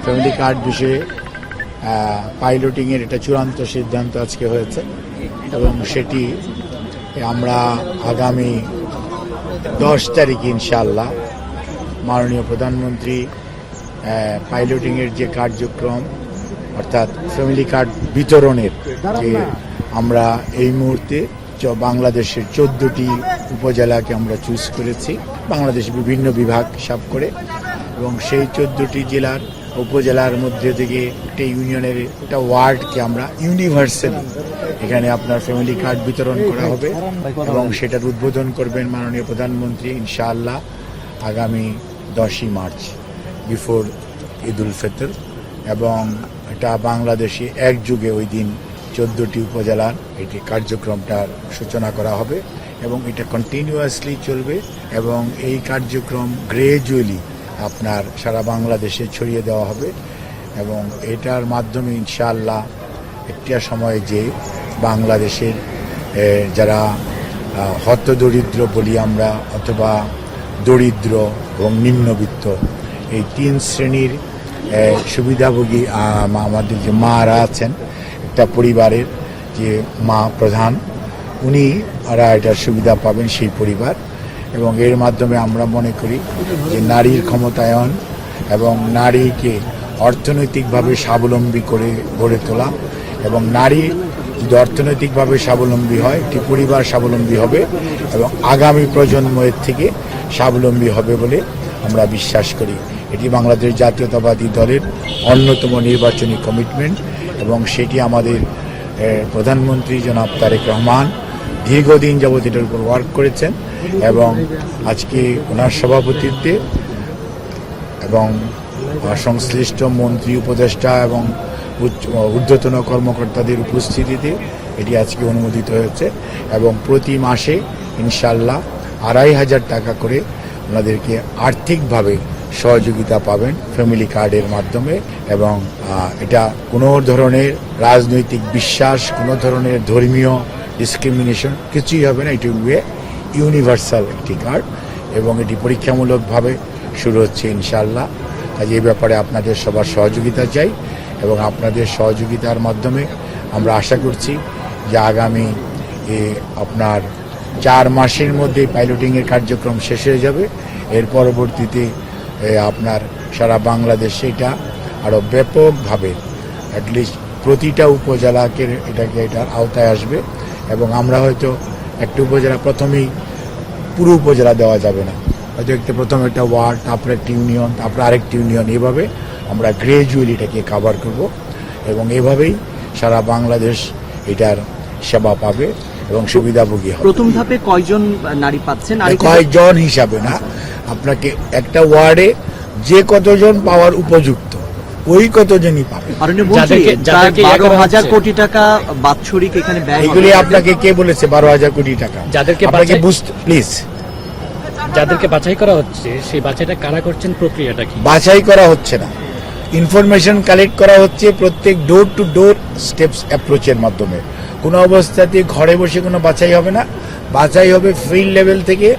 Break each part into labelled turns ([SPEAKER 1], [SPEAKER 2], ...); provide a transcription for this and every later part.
[SPEAKER 1] Family card বিষয়ে পাইলটিংয়ের এটা চূড়ান্ত সিদ্ধান্ত আজকে হয়েছে এবং সেটি আমরা আগামী 10 তারিখ ইনশাআল্লাহ মাননীয় প্রধানমন্ত্রী পাইলটিংয়ের যে কার্যক্রম অর্থাৎ ফ্যামিলি কার্ড বিতরণের যে আমরা এই মুহূর্তে বাংলাদেশের 14টি উপজেলাকে আমরা চুজ করেছি, বাংলাদেশ বিভিন্ন বিভাগ হিসাব করে, এবং সেই 14টি জেলার উপজেলার মধ্যে থেকে একটা ইউনিয়নের একটা ওয়ার্ডকে আমরা ইউনিভার্সাল এখানে আপনার ফ্যামিলি কার্ড বিতরণ করা হবে এবং সেটার উদ্বোধন করবেন মাননীয় প্রধানমন্ত্রী ইনশাআল্লাহ আগামী 10ই মার্চ বিফোর ঈদ উল ফিতর। এবং এটা বাংলাদেশে একযুগে ওই দিন 14টি উপজেলার এটি কার্যক্রমটার সূচনা করা হবে এবং এটা কন্টিনিউয়াসলি চলবে এবং এই কার্যক্রম গ্রেজুয়ালি আপনার সারা বাংলাদেশে ছড়িয়ে দেওয়া হবে এবং এটার মাধ্যমে ইনশাআল্লাহ একটা সময়ে যে বাংলাদেশের যারা হতদরিদ্র বলি আমরা অথবা দরিদ্র এবং নিম্নবিত্ত এই 3 শ্রেণীর সুবিধাভোগী আমাদের যে মারা আছেন, একটা পরিবারের যে মা প্রধান উনি ওরা এটার সুবিধা পাবেন সেই পরিবার এবং এর মাধ্যমে আমরা মনে করি যে নারীর ক্ষমতায়ন এবং নারীকে অর্থনৈতিকভাবে স্বাবলম্বী করে গড়ে তোলা এবং নারী যদি অর্থনৈতিকভাবে স্বাবলম্বী হয় একটি পরিবার স্বাবলম্বী হবে এবং আগামী প্রজন্মের থেকে স্বাবলম্বী হবে বলে আমরা বিশ্বাস করি। এটি বাংলাদেশ জাতীয়তাবাদী দলের অন্যতম নির্বাচনী কমিটমেন্ট এবং সেটি আমাদের প্রধানমন্ত্রী জনাব তারেক রহমান দীর্ঘদিন যাবৎ এটার উপর ওয়ার্ক করেছেন এবং আজকে ওনার সভাপতিত্বে এবং সংশ্লিষ্ট মন্ত্রী উপদেষ্টা এবং ঊর্ধ্বতন কর্মকর্তাদের উপস্থিতিতে এটি আজকে অনুমোদিত হয়েছে এবং প্রতি মাসে ইনশাআল্লাহ 2500 টাকা করে ওনাদেরকে আর্থিকভাবে সহযোগিতা পাবেন ফ্যামিলি কার্ডের মাধ্যমে এবং এটা কোনো ধরনের রাজনৈতিক বিশ্বাস, কোনো ধরনের ধর্মীয় ডিসক্রিমিনেশন কিছুই হবে না। এটি হবে ইউনিভার্সাল একটি কার্ড এবং এটি পরীক্ষামূলকভাবে শুরু হচ্ছে ইনশাআল্লাহ। কাজে এই ব্যাপারে আপনাদের সবার সহযোগিতা চাই এবং আপনাদের সহযোগিতার মাধ্যমে আমরা আশা করছি যে আগামী আপনার 4 মাসের মধ্যে পাইলটিংয়ের কার্যক্রম শেষ হয়ে যাবে। এর পরবর্তীতে আপনার সারা বাংলাদেশে এটা আরও ব্যাপকভাবে অ্যাটলিস্ট প্রতিটা উপজেলাকে এটার আওতায় আসবে এবং আমরা হয়তো একটা উপজেলা প্রথমেই পুরো উপজেলা দেওয়া যাবে না, হয়তো প্রথমে একটা ওয়ার্ড, তারপর একটা ইউনিয়ন, তারপর আরেকটি ইউনিয়ন, এভাবে আমরা গ্রেজুয়ালি এটাকে কাভার করব এবং এভাবেই সারা বাংলাদেশ এটার সেবা পাবে এবং সুবিধাভোগী হবে।
[SPEAKER 2] প্রথম ধাপে কয়জন নারী পাচ্ছেন?
[SPEAKER 1] কয়জন হিসাবে না, আপনাকে একটা ওয়ার্ডে যে কতজন পাওয়ার উপযুক্ত ওই কতজনই পাবে।
[SPEAKER 2] 12,000 কোটি টাকা বাৎসরিক এখানে ব্যয়।
[SPEAKER 1] এগুলি আপনাকে কে বলেছে 12,000 কোটি টাকা?
[SPEAKER 3] যাদেরকে
[SPEAKER 1] প্লিজ
[SPEAKER 3] যাদেরকে বাছাই করা হচ্ছে সেই বাছাইটা কারা করছেন, প্রক্রিয়াটা কি?
[SPEAKER 1] বাছাই করা হচ্ছে না, ইনফরমেশন কালেক্ট করা হচ্ছে প্রত্যেক ডোর টু ডোর স্টেপস অ্যাপ্রোচের মাধ্যমে। কোনো অবস্থাতে ঘরে বসে কোনো বাছাই হবে না, বাছাই হবে ফিল্ড লেভেল থেকে।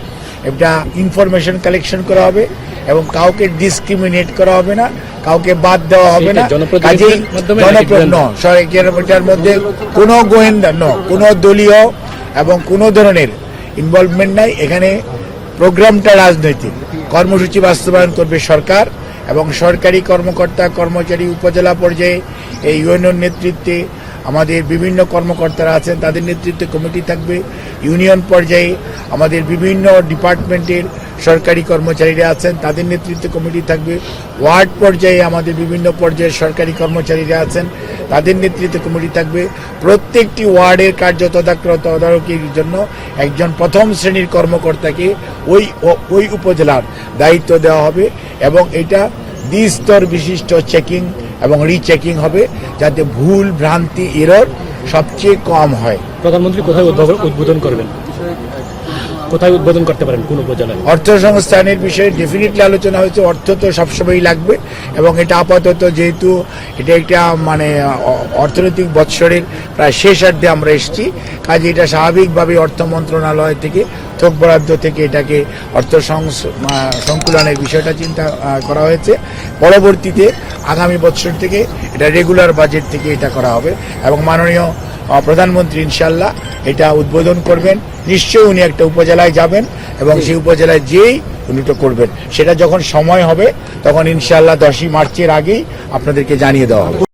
[SPEAKER 1] একটা ইনফরমেশন কালেকশন করা হবে এবং কাউকে ডিসক্রিমিনেট করা হবে না, কাউকে বাদ দেওয়া হবে না। কাজেই সরকারের মধ্যে কোনো গোয়েন্দা কোনো দলীয় এবং কোনো ধরনের ইনভলভমেন্ট নাই। এখানে প্রোগ্রামটা রাজনৈতিক, কর্মসূচি বাস্তবায়ন করবে সরকার এবং সরকারি কর্মকর্তা কর্মচারী উপজেলা পর্যায়ে এই ইউনিয়ন নেতৃত্বে আমাদের বিভিন্ন কর্মকর্তারা আছেন, তাদের নেতৃত্বে কমিটি থাকবে। ইউনিয়ন পর্যায়ে আমাদের বিভিন্ন ডিপার্টমেন্টের সরকারি কর্মচারীরা আছেন, তাদের নেতৃত্বে কমিটি থাকবে। ওয়ার্ড পর্যায়ে আমাদের বিভিন্ন পর্যায়ের সরকারি কর্মচারীরা আছেন, তাদের নেতৃত্বে কমিটি থাকবে। প্রত্যেকটি ওয়ার্ডের কার্য তদারকির জন্য একজন প্রথম শ্রেণীর কর্মকর্তাকে ওই উপজেলার দায়িত্ব দেওয়া হবে এবং এটা দ্বিস্তর বিশিষ্ট চেকিং এবং রিচেকিং হবে যাতে ভুল ভ্রান্তি এরর সবচেয়ে কম হয়।
[SPEAKER 3] প্রধানমন্ত্রী কোথায় উদ্বোধন করবেন? কোথায় উদ্বোধন করতে পারেন, কোন উপজেলায়?
[SPEAKER 1] অর্থ সংস্থানের বিষয়ে ডেফিনেটলি আলোচনা হয়েছে। অর্থ তো সবসময়ই লাগবে এবং এটা আপাতত যেহেতু এটা একটা মানে অর্থনৈতিক বৎসরের প্রায় শেষার্ধে আমরা এসেছি, কাজে এটা স্বাভাবিকভাবে অর্থ মন্ত্রণালয় থেকে থোক বরাদ্দ থেকে এটাকে অর্থ সংকুলনের বিষয়টা চিন্তা করা হয়েছে। পরবর্তীতে আগামী বছর থেকে এটা রেগুলার বাজেট থেকে এটা করা হবে এবং মাননীয় প্রধানমন্ত্রী ইনশাল্লাহ এটা উদ্বোধন করবেন। নিশ্চয়ই উনি একটা উপজেলায় যাবেন এবং সেই উপজেলায় যেই উনি তো করবেন, সেটা যখন সময় হবে তখন ইনশাল্লাহ 10ই মার্চের আগেই আপনাদেরকে জানিয়ে দেওয়া হবে।